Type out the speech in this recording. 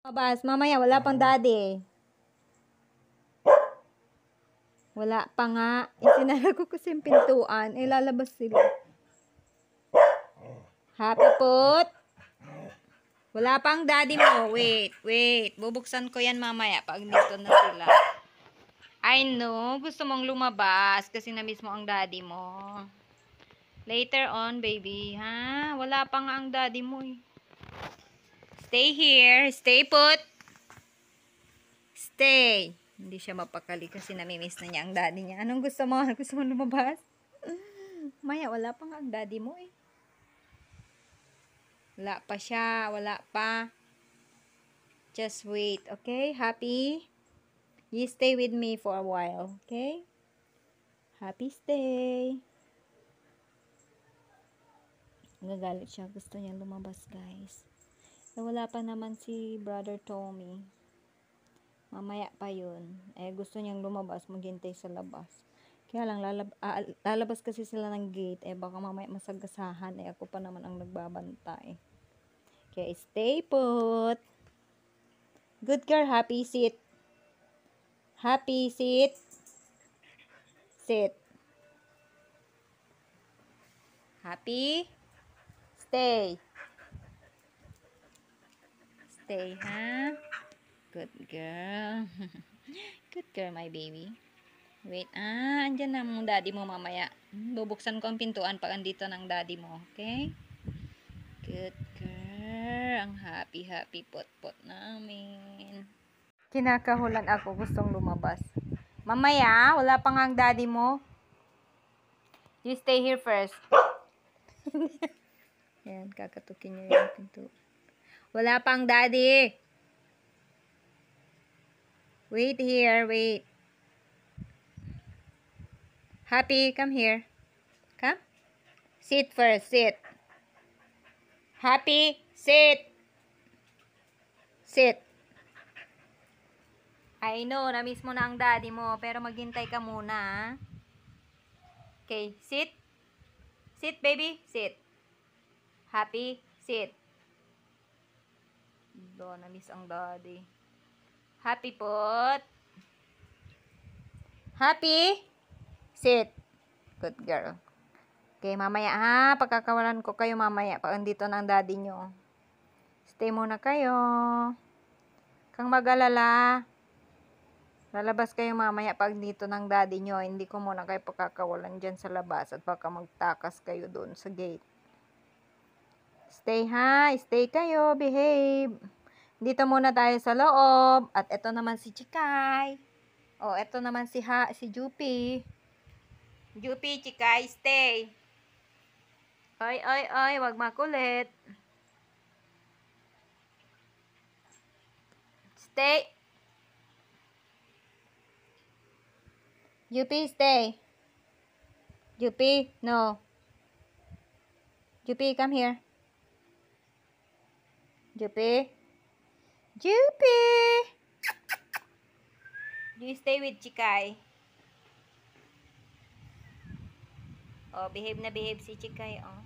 Mabas, mamaya wala pang daddy. Wala pa nga. Isinara ko kasi yung pintuan. Lalabas sila. Happy pot. Wala pang daddy mo. Wait. Bubuksan ko yan mamaya pag dito na sila. I know. Gusto mong lumabas kasi na-miss mo ang daddy mo. Later on, baby. Ha? Wala pa nga ang daddy mo eh. Stay here. Stay put. Stay. Hindi siya mapakali kasi namimiss na niya ang daddy niya. Anong gusto mo? Gusto mo lumabas? Maya, wala pa nga ang daddy mo eh. Wala pa siya. Wala pa. Just wait. Okay? Happy? You stay with me for a while. Okay? Happy stay. Nagagalit siya. Gusto niya lumabas, guys. Wala pa naman si Brother Tommy. Mamaya pa yun. Gusto niyang lumabas, maghintay sa labas. Kaya lang, lalabas kasi sila ng gate. Baka mamaya masagasahan. Ako pa naman ang nagbabantay. Kaya stay put. Good girl, happy sit. Happy sit. Sit. Happy. Stay. Stay, ha? Good girl. Good girl, my baby. Wait, andyan na mong daddy mo mamaya. Bubuksan ko ang pintuan pag andito ng daddy mo, okay? Good girl. Ang happy pot namin. Kinakahulan ako, gustong lumabas. Mamaya, wala pa nga ang daddy mo. You stay here first. Ayan, kakatukin niyo yung pinto. Wala pang daddy. Wait here, wait. Happy, come here. Come. Sit first, sit. Happy, sit. Sit. I know, na-miss mo na ang daddy mo, pero maghintay ka muna. Okay, sit. Sit, baby, sit. Happy, sit. Na-miss ang daddy. Happy pot. Happy. Sit. Good girl. Okay, mamaya ha. Pagkakawalan ko kayo mamaya pag andito ng daddy nyo. Stay muna kayo. Kang mag-alala. Lalabas kayo mamaya pag dito ng daddy nyo. Hindi ko muna kayo pagkakawalan dyan sa labas at baka magtakas kayo doon sa gate. Stay ha. Stay kayo. Behave. Dito muna tayo sa loob. At ito naman si Chikay. Oh, ito naman si Jupi. Jupi, Chikay, stay. Oy, wag makulit. Stay. Jupi, stay. Jupi, no. Jupi, come here. Jupi. Jupi. You stay with Chikay. Oh, behave na behave si Chikay, oh.